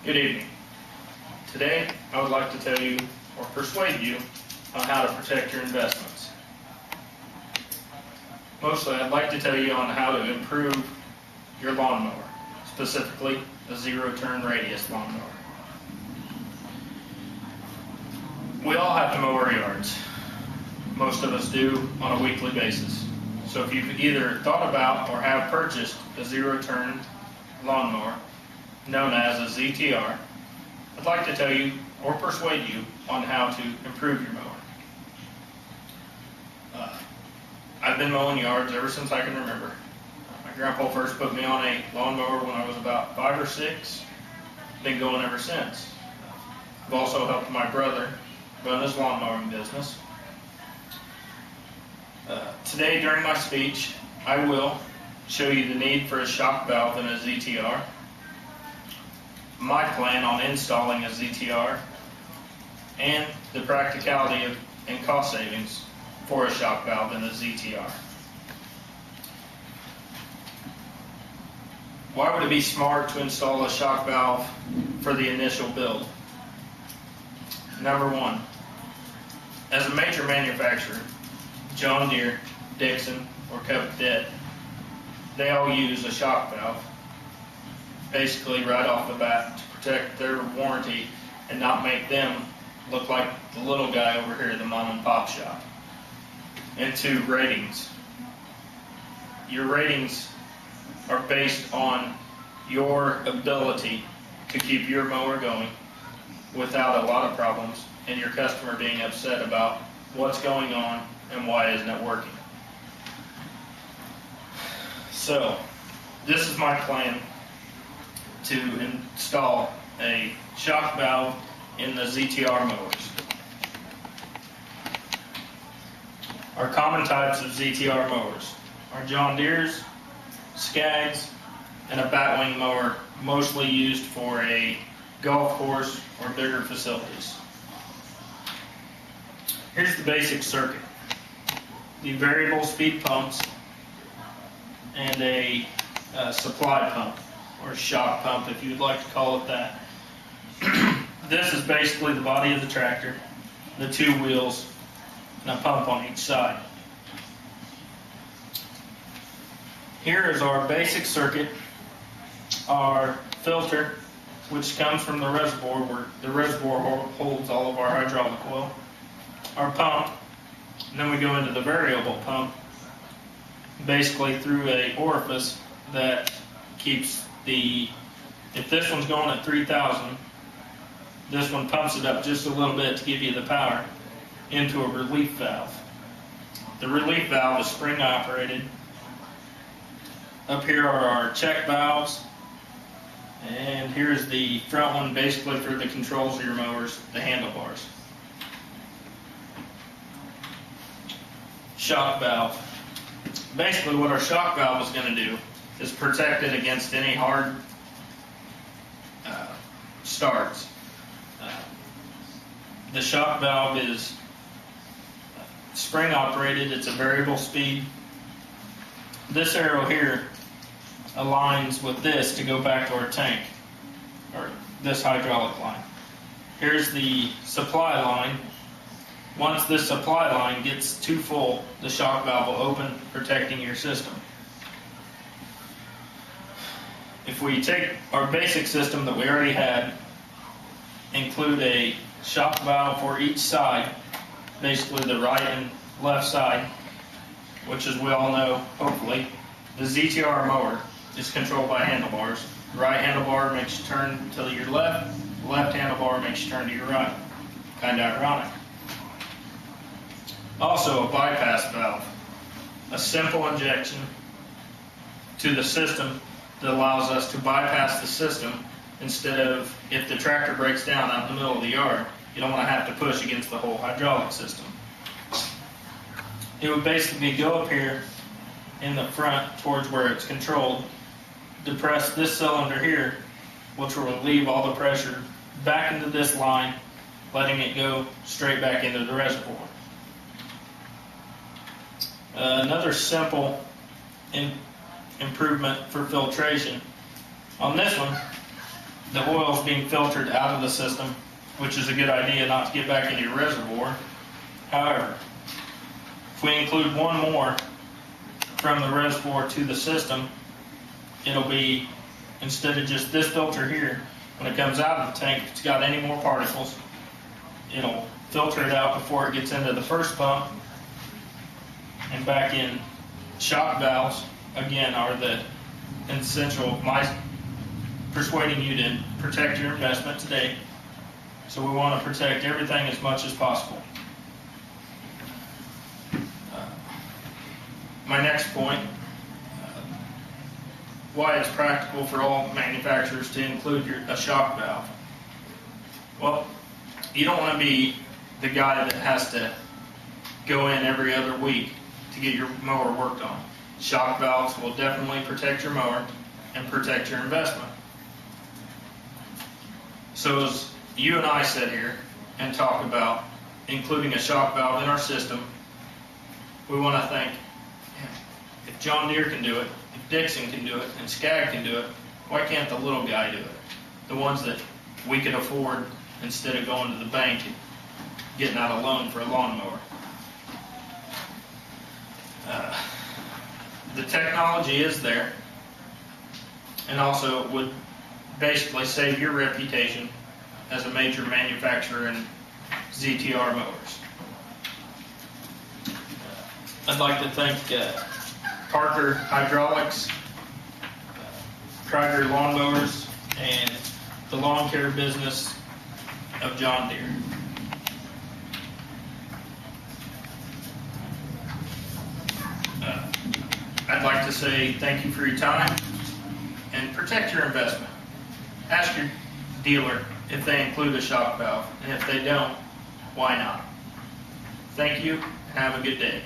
Good evening. Today, I would like to tell you or persuade you on how to protect your investments. Mostly, I'd like to tell you on how to improve your lawnmower, specifically a zero-turn radius lawnmower. We all have to mow our yards. Most of us do on a weekly basis. So if you've either thought about or have purchased a zero-turn lawnmower, known as a ZTR, I'd like to tell you or persuade you on how to improve your mower. I've been mowing yards ever since I can remember. My grandpa first put me on a lawnmower when I was about 5 or 6. Been going ever since. I've also helped my brother run his lawn mowing business. Today during my speech, I will show you the need for a shock valve in a ZTR, my plan on installing a ZTR, and the practicality of and cost savings for a shock valve in a ZTR. Why would it be smart to install a shock valve for the initial build? Number one, as a major manufacturer, John Deere, Dixon, or Cadet, they all use a shock valve, basically right off the bat, to protect their warranty and not make them look like the little guy over here at the mom and pop shop. And two, ratings. Your ratings are based on your ability to keep your mower going without a lot of problems and your customer being upset about what's going on and why isn't it working. So, this is my plan to install a shock valve in the ZTR mowers. Our common types of ZTR mowers are John Deere's, Skags, and a batwing mower, mostly used for a golf course or bigger facilities. Here's the basic circuit. The variable speed pumps and a supply pump, or shock pump if you'd like to call it that. This is basically the body of the tractor, the two wheels, and a pump on each side. Here is our basic circuit, our filter, which comes from the reservoir, where the reservoir holds all of our hydraulic oil, our pump, and then we go into the variable pump, basically through a orifice that keeps if this one's going at 3,000, this one pumps it up just a little bit to give you the power into a relief valve. The relief valve is spring operated. Up here are our check valves, and here's the front one basically for the controls of your mowers, the handlebars. Shock valve. Basically what our shock valve is going to do is protect it against any hard starts. The shock valve is spring operated, it's a variable speed. This arrow here aligns with this to go back to our tank, or this hydraulic line. Here's the supply line. Once this supply line gets too full, the shock valve will open, protecting your system. If we take our basic system that we already had, include a shock valve for each side, basically the right and left side, which as we all know, hopefully, the ZTR mower is controlled by handlebars. The right handlebar makes you turn to your left, the left handlebar makes you turn to your right. Kind of ironic. Also a bypass valve, a simple injection to the system that allows us to bypass the system instead of, if the tractor breaks down out in the middle of the yard, you don't want to have to push against the whole hydraulic system. It would basically go up here in the front towards where it's controlled, depress this cylinder here, which will relieve all the pressure back into this line, letting it go straight back into the reservoir. Another simple improvement for filtration. On this one, the oil is being filtered out of the system, which is a good idea not to get back into your reservoir. However, if we include one more from the reservoir to the system, it'll be, instead of just this filter here, when it comes out of the tank, if it's got any more particles, it'll filter it out before it gets into the first pump and back in. Shock valves, again, are the essential. My persuading you to protect your investment today, so we want to protect everything as much as possible. My next point, why it's practical for all manufacturers to include a shock valve. Well, you don't want to be the guy that has to go in every other week to get your mower worked on. Shock valves will definitely protect your mower and protect your investment. So as you and I sit here and talk about including a shock valve in our system, we want to think, if John Deere can do it, if Dixon can do it, and Skag can do it, why can't the little guy do it? The ones that we can afford instead of going to the bank and getting out a loan for a lawnmower. The technology is there, and also it would basically save your reputation as a major manufacturer in ZTR motors. I'd like to thank Parker Hydraulics, Krieger Lawnmowers, and the lawn care business of John Deere. I'd like to say thank you for your time and protect your investment. Ask your dealer if they include a shock valve, and if they don't, why not? Thank you and have a good day.